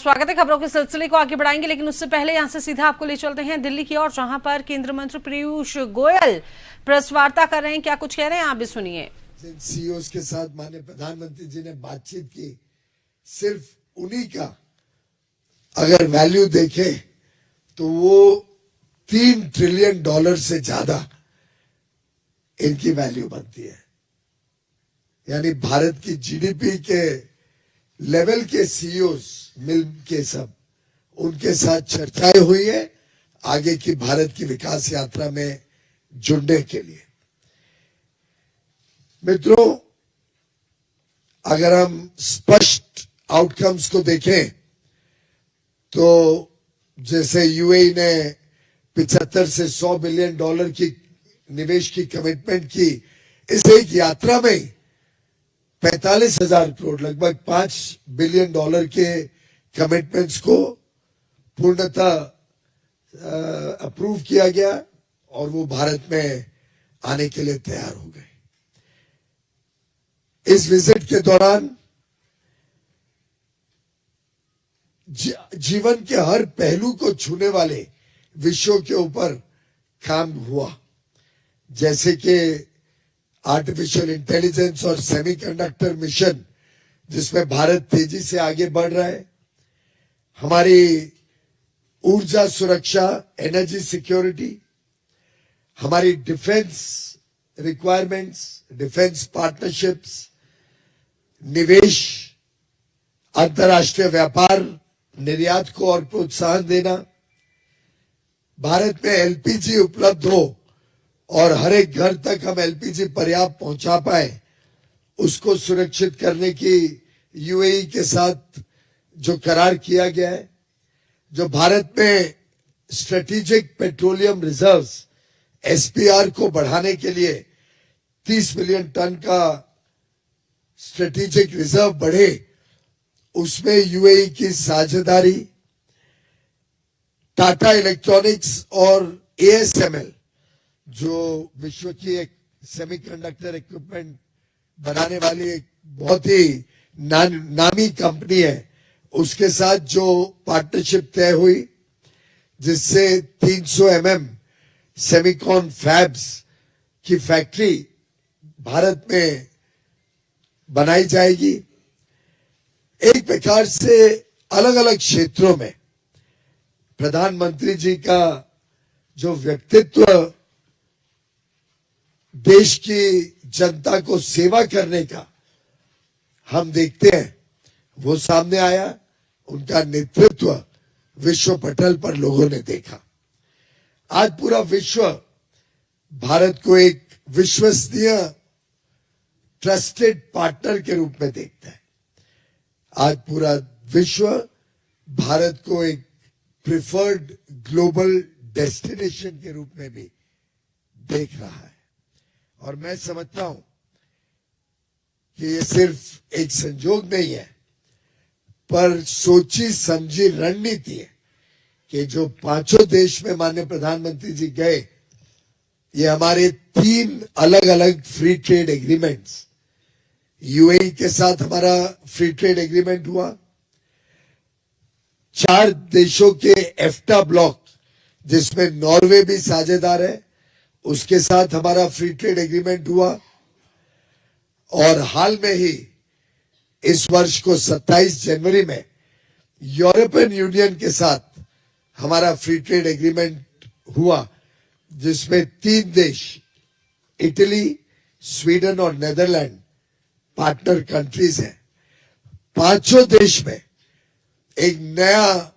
स्वागत है। खबरों के सिलसिले को आगे बढ़ाएंगे, लेकिन उससे पहले यहां से सीधा आपको ले चलते हैं दिल्ली की ओर, जहां पर केंद्रीय मंत्री पीयूष गोयल प्रेस वार्ता कर रहे हैं। क्या कुछ कह रहे हैं आप भी सुनिए। सीईओज के साथ माननीय प्रधानमंत्री जी ने बातचीत की। सिर्फ उन्हीं का अगर वैल्यू देखे तो वो $3 ट्रिलियन से ज्यादा इनकी वैल्यू बनती है। यानी भारत की जीडीपी के लेवल के सीईओज मिल के सब उनके साथ चर्चाएं हुई है आगे की भारत की विकास यात्रा में जुड़ने के लिए। मित्रों, अगर हम स्पष्ट आउटकम्स को देखें तो जैसे यूएई ने 75 से $100 बिलियन की निवेश की कमिटमेंट की, इस एक यात्रा में 45,000 करोड़ लगभग $5 बिलियन के कमिटमेंट्स को पूर्णतः अप्रूव किया गया और वो भारत में आने के लिए तैयार हो गए। इस विजिट के दौरान जीवन के हर पहलू को छूने वाले विषयों के ऊपर काम हुआ, जैसे कि आर्टिफिशियल इंटेलिजेंस और सेमीकंडक्टर मिशन जिसमें भारत तेजी से आगे बढ़ रहा है, हमारी ऊर्जा सुरक्षा एनर्जी सिक्योरिटी, हमारी डिफेंस रिक्वायरमेंट्स, डिफेंस पार्टनरशिप्स, निवेश, अंतर्राष्ट्रीय व्यापार, निर्यात को और प्रोत्साहन देना, भारत में एलपीजी उपलब्ध हो और हर एक घर तक हम एलपीजी पर्याप्त पहुंचा पाए, उसको सुरक्षित करने की यूएई के साथ जो करार किया गया है, जो भारत में स्ट्रेटेजिक पेट्रोलियम रिजर्व्स एसपीआर को बढ़ाने के लिए 30 मिलियन टन का स्ट्रेटेजिक रिजर्व बढ़े, उसमें यूएई की साझेदारी, टाटा इलेक्ट्रॉनिक्स और एएसएमएल जो विश्व की एक सेमीकंडक्टर इक्विपमेंट बनाने वाली एक बहुत ही नामी कंपनी है, उसके साथ जो पार्टनरशिप तय हुई, जिससे 300 सेमिकॉन फैब्स की फैक्ट्री भारत में बनाई जाएगी। एक प्रकार से अलग अलग क्षेत्रों में प्रधानमंत्री जी का जो व्यक्तित्व देश की जनता को सेवा करने का हम देखते हैं, वो सामने आया। उनका नेतृत्व विश्व पटल पर लोगों ने देखा। आज पूरा विश्व भारत को एक विश्वसनीय ट्रस्टेड पार्टनर के रूप में देखता है। आज पूरा विश्व भारत को एक प्रिफर्ड ग्लोबल डेस्टिनेशन के रूप में भी देख रहा है। और मैं समझता हूं कि ये सिर्फ एक संजोग नहीं है, पर सोची समझी रणनीति है कि जो 5 देश में माननीय प्रधानमंत्री जी गए, ये हमारे 3 अलग अलग फ्री ट्रेड एग्रीमेंट्स, यूएई के साथ हमारा फ्री ट्रेड एग्रीमेंट हुआ, 4 देशों के एफ्टा ब्लॉक जिसमें नॉर्वे भी साझेदार है, उसके साथ हमारा फ्री ट्रेड एग्रीमेंट हुआ, और हाल में ही इस वर्ष को 27 जनवरी में यूरोपियन यूनियन के साथ हमारा फ्री ट्रेड एग्रीमेंट हुआ, जिसमें 3 देश इटली, स्वीडन और नेदरलैंड पार्टनर कंट्रीज हैं। 5 देश में एक नया